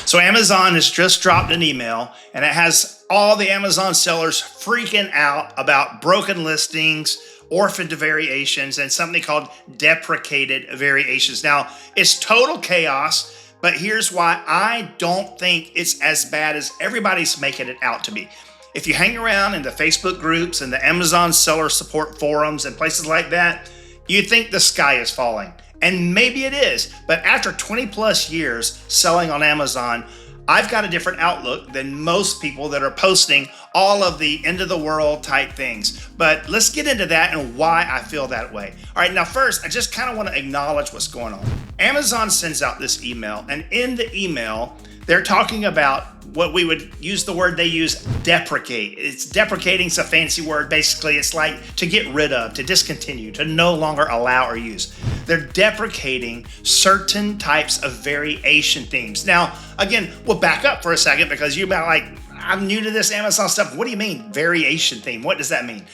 So Amazon has just dropped an email and it has all the Amazon sellers freaking out about broken listings, orphaned variations, and something called deprecated variations. Now, it's total chaos, but here's why I don't think it's as bad as everybody's making it out to be. If you hang around in the Facebook groups and the Amazon seller support forums and places like that, you think the sky is falling. And maybe it is, but after 20 plus years selling on Amazon, I've got a different outlook than most people that are posting all of the end of the world type things. But let's get into that and why I feel that way. All right, now first, I just kind of want to acknowledge what's going on. Amazon sends out this email, and in the email, they're talking about what we would use the word they use, deprecate. It's deprecating, it's a fancy word. Basically, it's like to get rid of, to discontinue, to no longer allow or use. They're deprecating certain types of variation themes. Now, again, we'll back up for a second because you're about like, I'm new to this Amazon stuff. What do you mean variation theme? What does that mean?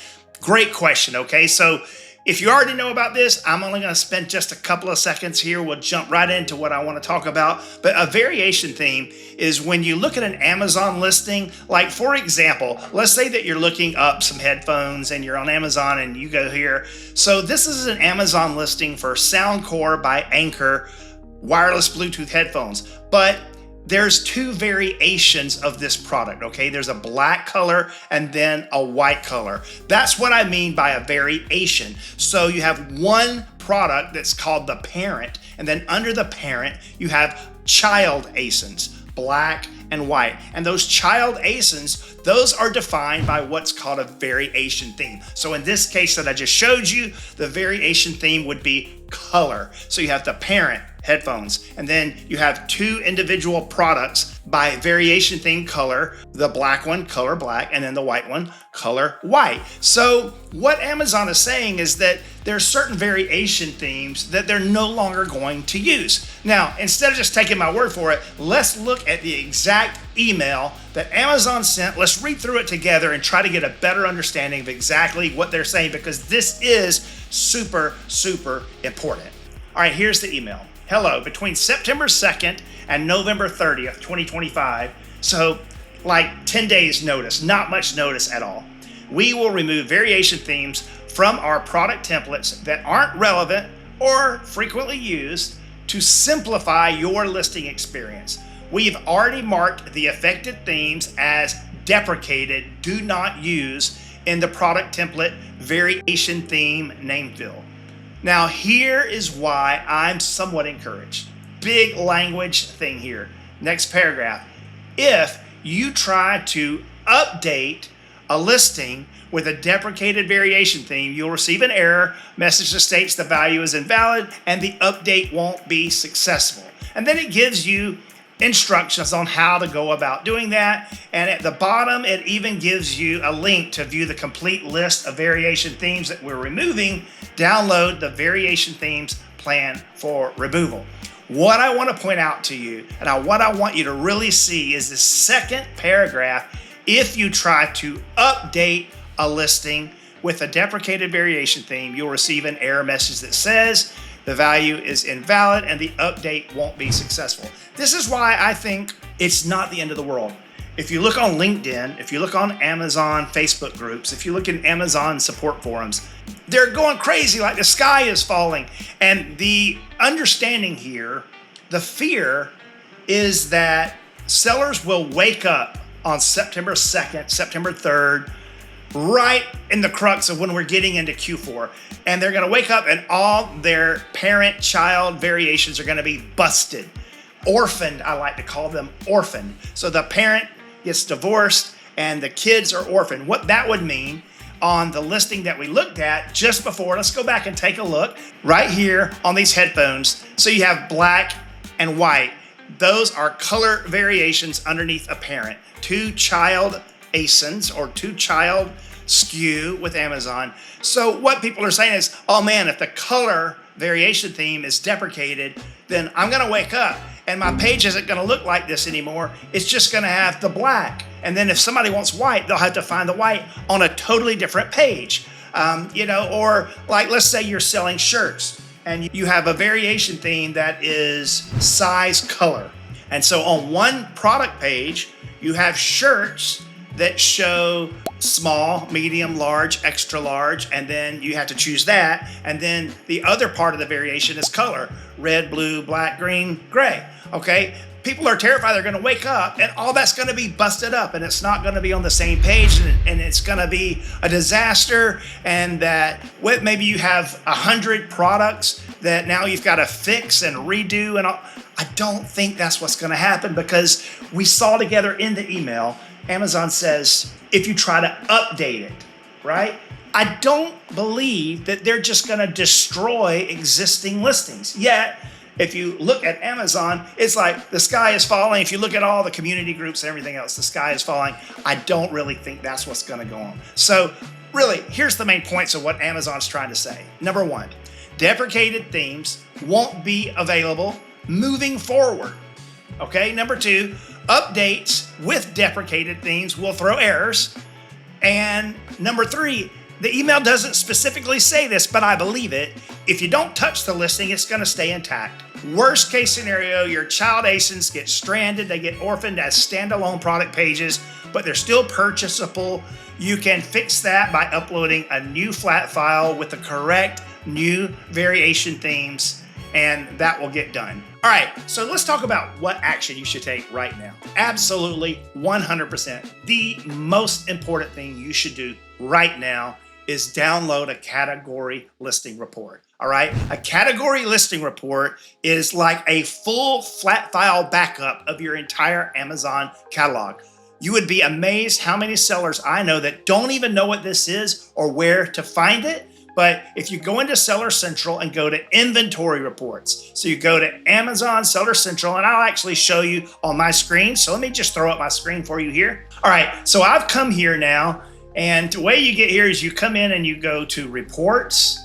Great question, okay? So if you already know about this, I'm only going to spend just a couple of seconds here. We'll jump right into what I want to talk about. But a variation theme is when you look at an Amazon listing, like for example, let's say that you're looking up some headphones and you're on Amazon and you go here. So this is an Amazon listing for Soundcore by Anchor wireless Bluetooth headphones. But there's two variations of this product, okay? There's a black color and then a white color. That's what I mean by a variation. So you have one product that's called the parent, and then under the parent, you have child ASINs, black and white. And those child ASINs, those are defined by what's called a variation theme. So in this case that I just showed you, the variation theme would be color. So you have the parent headphones, and then you have two individual products by variation theme color, the black one, color black, and then the white one, color white. So what Amazon is saying is that there are certain variation themes that they're no longer going to use. Now, instead of just taking my word for it, let's look at the exact email that Amazon sent. Let's read through it together and try to get a better understanding of exactly what they're saying, because this is super, super important. All right, here's the email. Hello, between September 2nd and November 30th, 2025, so like 10 days notice, not much notice at all, we will remove variation themes from our product templates that aren't relevant or frequently used to simplify your listing experience. We've already marked the affected themes as deprecated, do not use in the product template variation theme name field. Now, here is why I'm somewhat encouraged. Big language thing here. Next paragraph. If you try to update a listing with a deprecated variation theme, you'll receive an error message that states the value is invalid and the update won't be successful. And then it gives you instructions on how to go about doing that. And at the bottom, it even gives you a link to view the complete list of variation themes that we're removing. Download the variation themes plan for removal. What I want to point out to you, and what I want you to really see, is the second paragraph. If you try to update a listing with a deprecated variation theme, you'll receive an error message that says the value is invalid and the update won't be successful. This is why I think it's not the end of the world. If you look on LinkedIn, if you look on Amazon Facebook groups, if you look in Amazon support forums, they're going crazy like the sky is falling. And the understanding here, the fear is that sellers will wake up on September 2nd, September 3rd, right in the crux of when we're getting into Q4. And they're going to wake up and all their parent-child variations are going to be busted. Orphaned, I like to call them orphaned. So the parent gets divorced and the kids are orphaned. What that would mean on the listing that we looked at just before, let's go back and take a look right here on these headphones. So you have black and white. Those are color variations underneath a parent. Two child ASINs or two child SKU with Amazon. So what people are saying is, oh man, if the color variation theme is deprecated, then I'm going to wake up and my page isn't going to look like this anymore. It's just going to have the black. And then if somebody wants white, they'll have to find the white on a totally different page. Or like, let's say you're selling shirts and you have a variation theme that is size color. And so on one product page, you have shirts that show small, medium, large, extra large, and then you have to choose that. And then the other part of the variation is color: red, blue, black, green, gray. Okay. People are terrified they're going to wake up and all that's going to be busted up and it's not going to be on the same page, and it's going to be a disaster. And that maybe you have 100 products that now you've got to fix and redo and all. I don't think that's what's going to happen, because we saw together in the email, Amazon says, if you try to update it, right? I don't believe that they're just going to destroy existing listings. Yet, if you look at Amazon, it's like the sky is falling. If you look at all the community groups and everything else, the sky is falling. I don't really think that's what's going to go on. So really, here's the main points of what Amazon's trying to say. Number one, deprecated themes won't be available moving forward. Okay. Number two, updates with deprecated themes will throw errors. And number three, the email doesn't specifically say this, but I believe it. If you don't touch the listing, it's going to stay intact. Worst case scenario, your child ASINs get stranded. They get orphaned as standalone product pages, but they're still purchasable. You can fix that by uploading a new flat file with the correct new variation themes, and that will get done. All right, so let's talk about what action you should take right now. Absolutely, 100%. The most important thing you should do right now is download a category listing report. All right, a category listing report is like a full flat file backup of your entire Amazon catalog. You would be amazed how many sellers I know that don't even know what this is or where to find it. But if you go into Seller Central and go to inventory reports, so you go to Amazon Seller Central, and I'll actually show you on my screen. So let me just throw up my screen for you here. All right, so I've come here now, and the way you get here is you come in and you go to reports,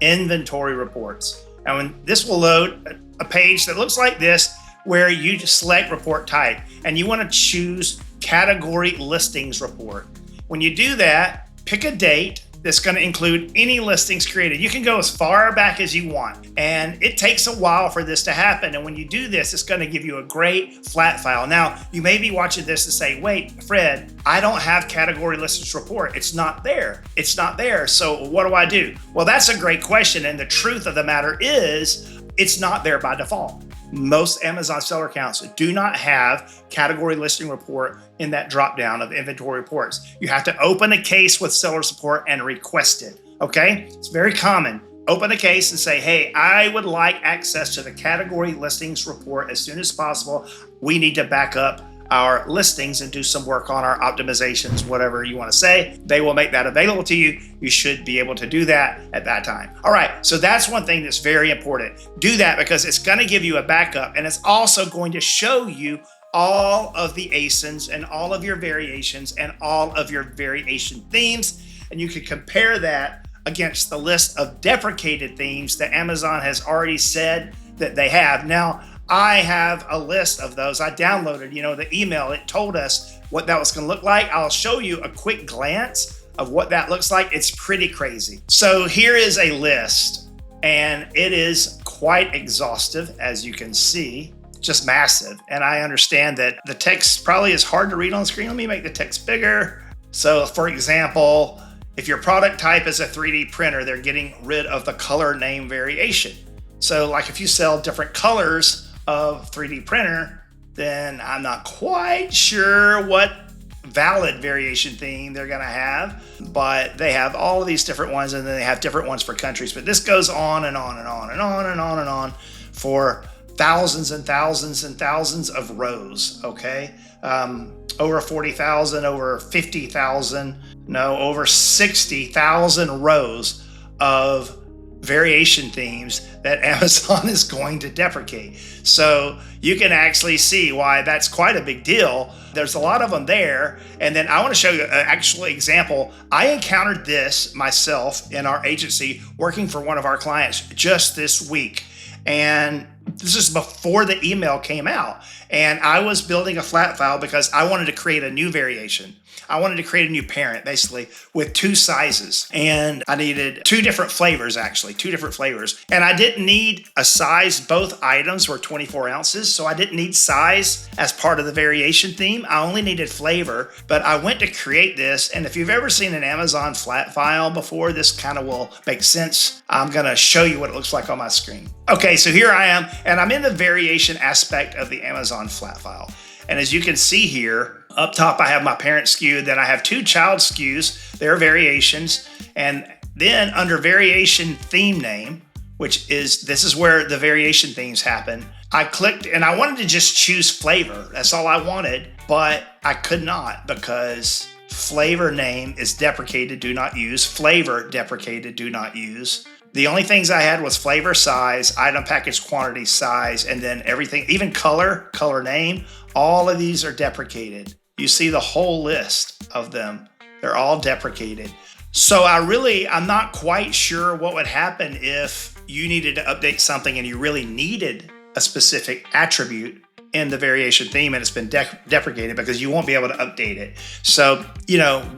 inventory reports. And when this will load a page that looks like this, where you just select report type, and you want to choose category listings report. When you do that, pick a date that's going to include any listings created. You can go as far back as you want, and it takes a while for this to happen. And when you do this, it's going to give you a great flat file. Now, you may be watching this and say, wait, Fred, I don't have category listings report. It's not there. It's not there. So what do I do? Well, that's a great question. And the truth of the matter is, it's not there by default. Most Amazon seller accounts do not have category listing report in that drop down of inventory reports. You have to open a case with seller support and request it. Okay, it's very common. Open a case and say, hey, I would like access to the category listings report as soon as possible. We need to back up our listings and do some work on our optimizations, whatever you want to say. They will make that available to you. You should be able to do that at that time. All right, so that's one thing that's very important. Do that because it's going to give you a backup, and it's also going to show you all of the ASINs and all of your variations and all of your variation themes, and you can compare that against the list of deprecated themes that Amazon has already said that they have. Now, I have a list of those. I downloaded, the email. It told us what that was going to look like. I'll show you a quick glance of what that looks like. It's pretty crazy. So here is a list, and it is quite exhaustive, as you can see, just massive. And I understand that the text probably is hard to read on the screen. Let me make the text bigger. So for example, if your product type is a 3D printer, they're getting rid of the color name variation. So like if you sell different colors of 3D printer, then I'm not quite sure what valid variation theme they're going to have, but they have all of these different ones, and then they have different ones for countries. But this goes on and on and on and on and on and on for thousands and thousands and thousands of rows. Okay, over 40,000, over 50,000, no, over 60,000 rows of variation themes that Amazon is going to deprecate. So you can actually see why that's quite a big deal. There's a lot of them there. And then I want to show you an actual example. I encountered this myself in our agency working for one of our clients just this week. And This is before the email came out. And I was building a flat file because I wanted to create a new variation. I wanted to create a new parent, basically, with 2 sizes. And I needed 2 different flavors, actually, 2 different flavors. And I didn't need a size. Both items were 24 ounces, so I didn't need size as part of the variation theme. I only needed flavor, but I went to create this. And if you've ever seen an Amazon flat file before, this kind of will make sense. I'm going to show you what it looks like on my screen. Okay, so here I am, and I'm in the variation aspect of the Amazon flat file. And as you can see here, up top, I have my parent SKU. Then I have 2 child SKUs. They're variations. And then under variation theme name, which is, this is where the variation themes happen. I clicked and I wanted to just choose flavor. That's all I wanted, but I could not because flavor name is deprecated, do not use. Flavor deprecated, do not use. The only things I had was flavor, size, item package quantity, size, and then everything, even color name, all of these are deprecated. You see the whole list of them. They're all deprecated. So I'm not quite sure what would happen if you needed to update something and you really needed a specific attribute in the variation theme and it's been deprecated, because you won't be able to update it. So,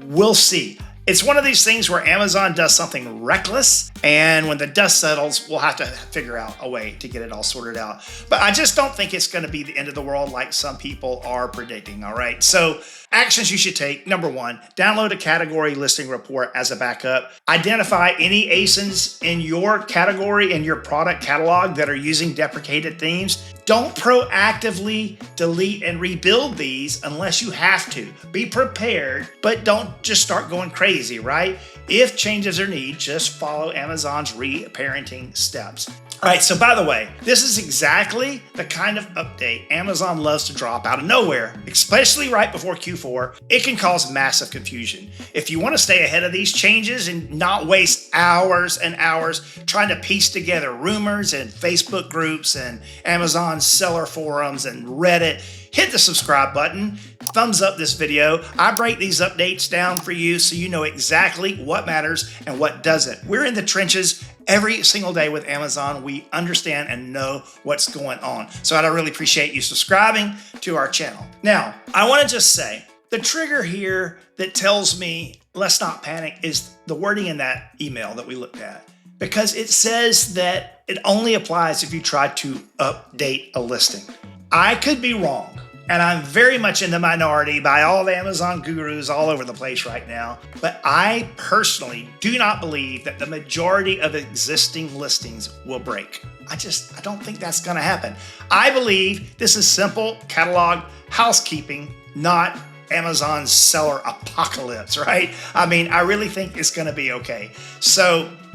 we'll see. It's one of these things where Amazon does something reckless, and when the dust settles, we'll have to figure out a way to get it all sorted out. But I just don't think it's going to be the end of the world like some people are predicting, all right? So actions you should take. Number 1, download a category listing report as a backup. Identify any ASINs in your category and your product catalog that are using deprecated themes. Don't proactively delete and rebuild these unless you have to. Be prepared, but don't just start going crazy, right? If changes are needed, just follow Amazon's reparenting steps. All right, so by the way, this is exactly the kind of update Amazon loves to drop out of nowhere, especially right before Q4. It can cause massive confusion. If you want to stay ahead of these changes and not waste hours and hours trying to piece together rumors and Facebook groups and Amazon seller forums and Reddit, hit the subscribe button, thumbs up this video. I break these updates down for you so you know exactly what matters and what doesn't. We're in the trenches every single day with Amazon. We understand and know what's going on. So I'd really appreciate you subscribing to our channel. Now, I want to just say, the trigger here that tells me let's not panic is the wording in that email that we looked at. Because it says that it only applies if you try to update a listing. I could be wrong. And I'm very much in the minority by all the Amazon gurus all over the place right now. But I personally do not believe that the majority of existing listings will break. I don't think that's going to happen. I believe this is simple catalog housekeeping, not Amazon's seller apocalypse, right? I mean, I really think it's going to be okay.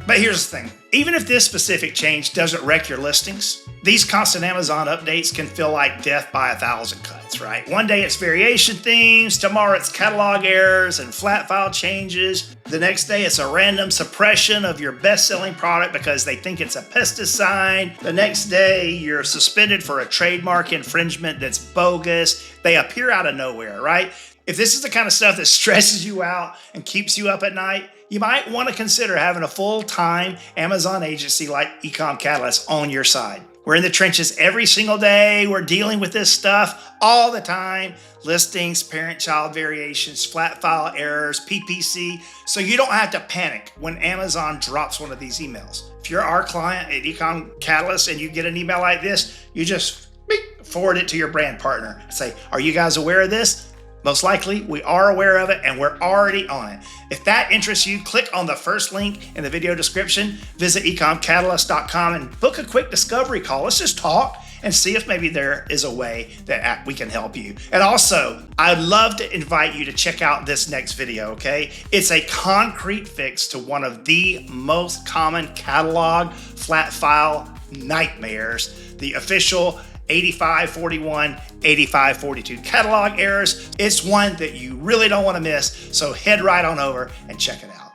But here's the thing. Even if this specific change doesn't wreck your listings, these constant Amazon updates can feel like death by 1,000 cuts, right? One day it's variation themes, tomorrow it's catalog errors and flat file changes. The next day it's a random suppression of your best-selling product because they think it's a pesticide. The next day you're suspended for a trademark infringement that's bogus. They appear out of nowhere, right? If this is the kind of stuff that stresses you out and keeps you up at night, you might want to consider having a full-time Amazon agency like eComCatalyst on your side. We're in the trenches every single day. We're dealing with this stuff all the time. Listings, parent-child variations, flat file errors, PPC. So you don't have to panic when Amazon drops one of these emails. If you're our client at eComCatalyst and you get an email like this, you just forward it to your brand partner and say, are you guys aware of this? Most likely, we are aware of it and we're already on it. If that interests you, click on the first link in the video description, visit eComCatalyst.com and book a quick discovery call. Let's just talk and see if maybe there is a way that we can help you. And also, I'd love to invite you to check out this next video, okay? It's a concrete fix to one of the most common catalog flat file nightmares, the official 8541, 8542 catalog errors. It's one that you really don't want to miss, so head right on over and check it out.